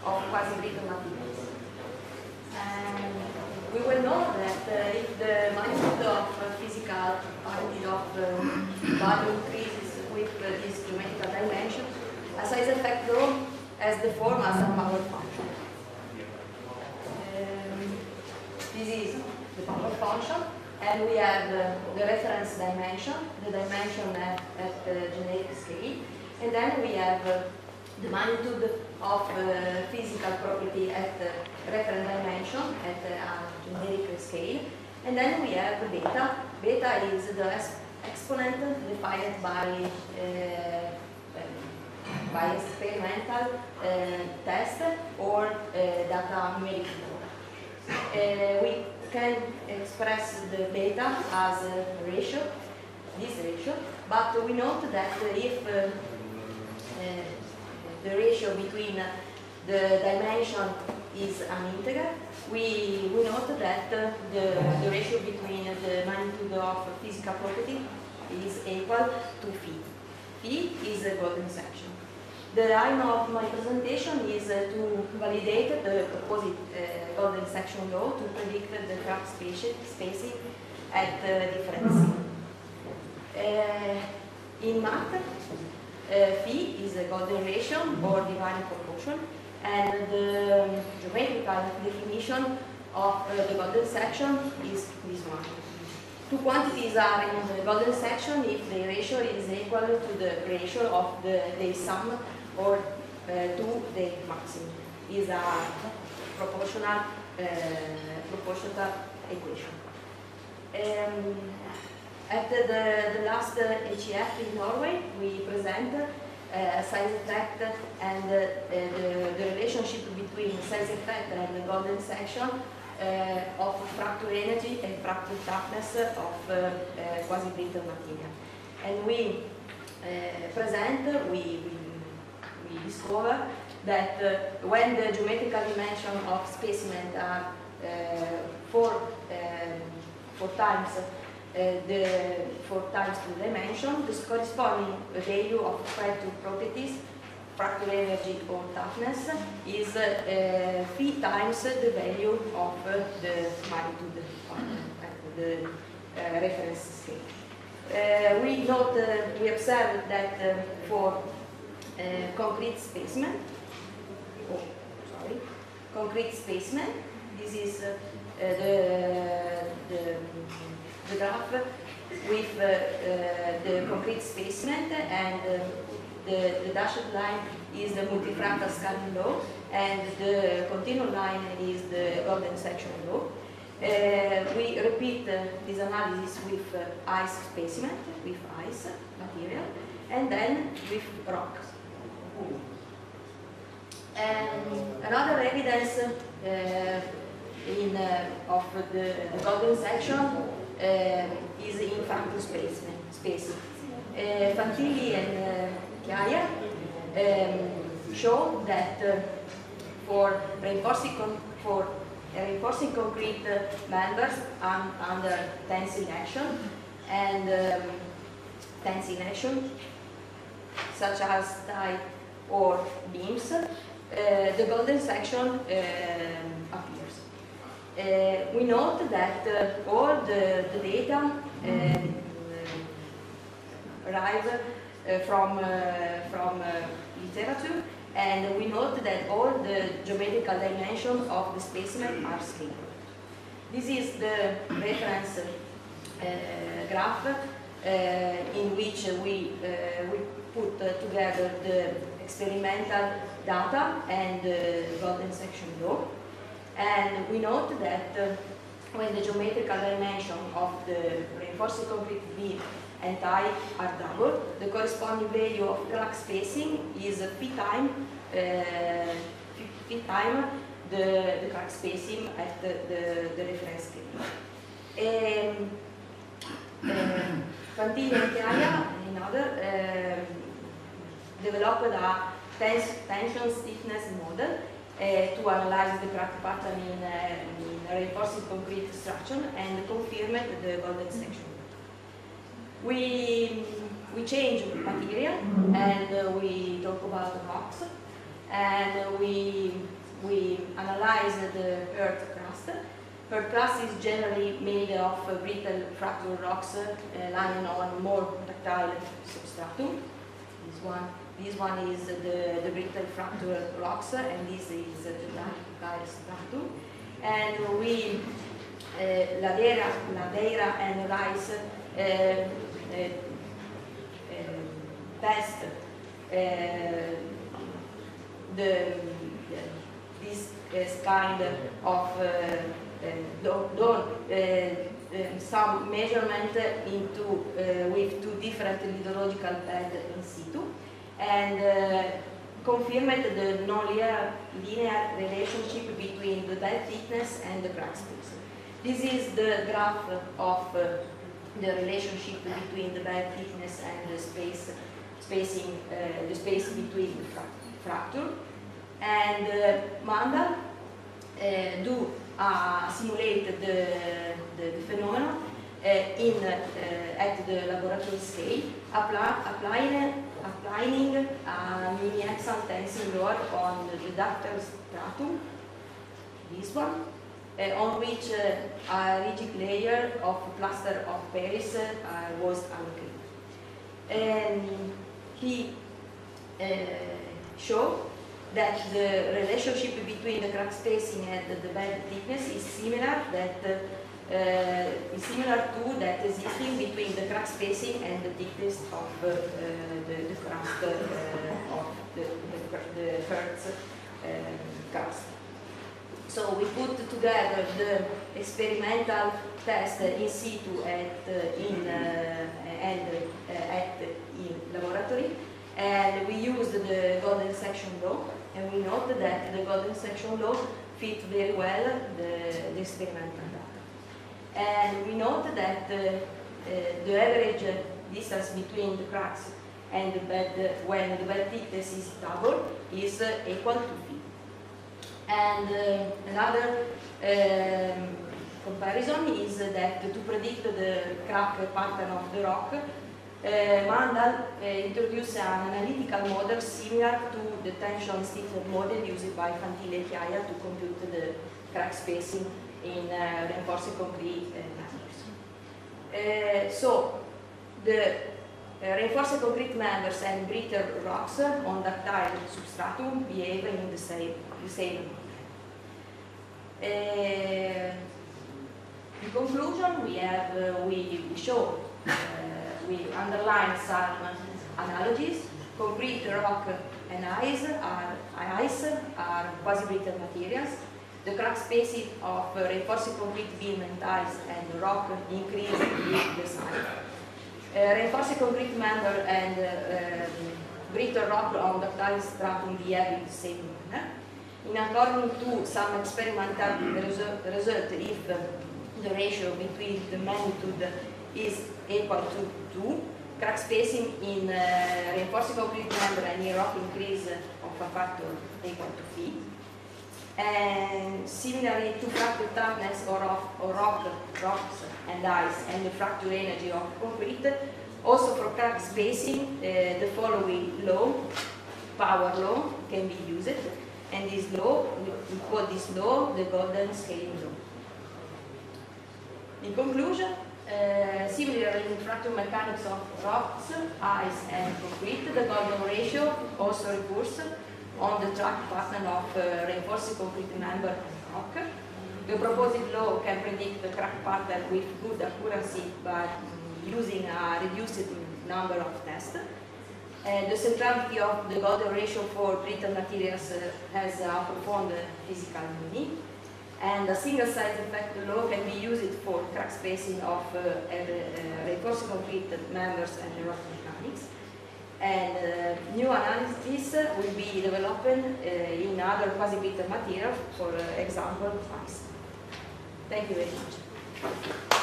of quasi-brittle materials. And we will know that if the magnitude of physical quantity of value increases with this geometrical dimension, a size effect law has the form as a power function. This is the power function, and we have the reference dimension, the dimension at the generic scale, and then we have the magnitude of physical property at the reference dimension at a generic scale, and then we have beta. Beta is the exponent defined by experimental test or data numeric mode. We can express the beta as a ratio, this ratio, but we note that if the ratio between the dimension is an integer, we note that the ratio between the magnitude of physical property is equal to phi. Phi is a golden section. The aim of my presentation is to validate the opposite golden section law to predict the crack spacing at different scale. In math, phi is a golden ratio or divine proportion, and the geometrical definition of the golden section is this one. Two quantities are in the golden section if the ratio is equal to the ratio of the sum or to the maximum. Is a proportional equation. At the last HEF in Norway, we present a size effect and the relationship between size effect and the golden section of fracture energy and fracture toughness of quasi-brittle material. And we discover that when the geometrical dimension of specimen are four times the dimension, the corresponding value of fracture properties, fracture energy or toughness, is phi times the value of the magnitude of the reference scale. We observe that for concrete specimen, this is the graph with the concrete specimen, and the dashed line is the multifractal scaling law, and the continuous line is the golden section law. We repeat this analysis with ice specimen, with ice material, and then with rocks. And another evidence of the golden section is in fractal spacing. Fantilli and Chiaia show that for reinforcing concrete members under tensile action, such as tie or beams, the golden section appears. We note that all the data arrive from literature, and we note that all the geometrical dimensions of the specimen are scalar. This is the reference graph in which we put together the experimental data and the golden section law. And we note that when the geometrical dimension of the reinforced concrete beam and tie are double, the corresponding value of crack spacing is phi time the crack spacing at the reference scale. Fantilli and Chiaia, another, developed a tension stiffness model to analyze the crack pattern in reinforced concrete structure and confirmed the golden section. We change material and we talk about rocks, and we we analyze the earth crust. Earth crust is generally made of brittle fractal rocks lying on more ductile substratum. This one is the brittle fractal rocks, and this is the ductile substratum. And we Ladeira and Rice test this kind of some measurement into with two different lithological beds in situ, and confirmed the non-linear relationship between the bed thickness and the crack space. This is the graph of the relationship between the bed thickness and the space between the fracture. And Mandal simulate the phenomenon at the laboratory scale, applying a mini-hexan tensing rod on the ductile stratum, this one, on which a rigid layer of plaster of Paris was allocated. And he showed that the relationship between the crack spacing and the bed thickness is similar to that existing between the crack spacing and the thickness of the crust of the Earth's crust. So we put together the experimental test in situ in laboratory, and we used the golden section law, and we noted that the golden section law fit very well the experimental data. And we noted that the average distance between the cracks and the bed, when the bed thickness is double, is equal to phi. And another comparison is that to predict the crack pattern of the rock, Mandal introduced an analytical model similar to the tension stiffness model used by Fantilli and Chiaia to compute the crack spacing in reinforced concrete members. So the reinforced concrete members and brittle rocks on ductile substratum behave in the same way. In conclusion, we show we underline some analogies. Concrete, rock, and ice are quasi-brittle materials. The crack spacing of reinforced concrete beam and ice and rock increase with the size. Reinforced concrete member and brittle rock on ductile stratum behave in the same manner. In according to some experimental result, if the ratio between the magnitude is equal to 2, crack spacing in reinforced concrete member and in rock increase of a factor equal to phi. And similarly to fracture toughness of rocks and ice and the fracture energy of concrete, also for crack spacing, the following law, power law, can be used. And this law, we call this law the golden scaling law. In conclusion, similarly in fracture mechanics of rocks, ice, and concrete, the golden ratio also recurs on the track pattern of reinforced concrete member and rock. The proposed law can predict the crack pattern with good accuracy by using a reduced number of tests. The centrality of the golden ratio for brittle materials has a profound physical meaning. And a single size effect law can be used for crack spacing of reinforced concrete members and rock mechanics. And new analysis will be developed in other quasi-brittle materials, for example, ice. Thank you very much.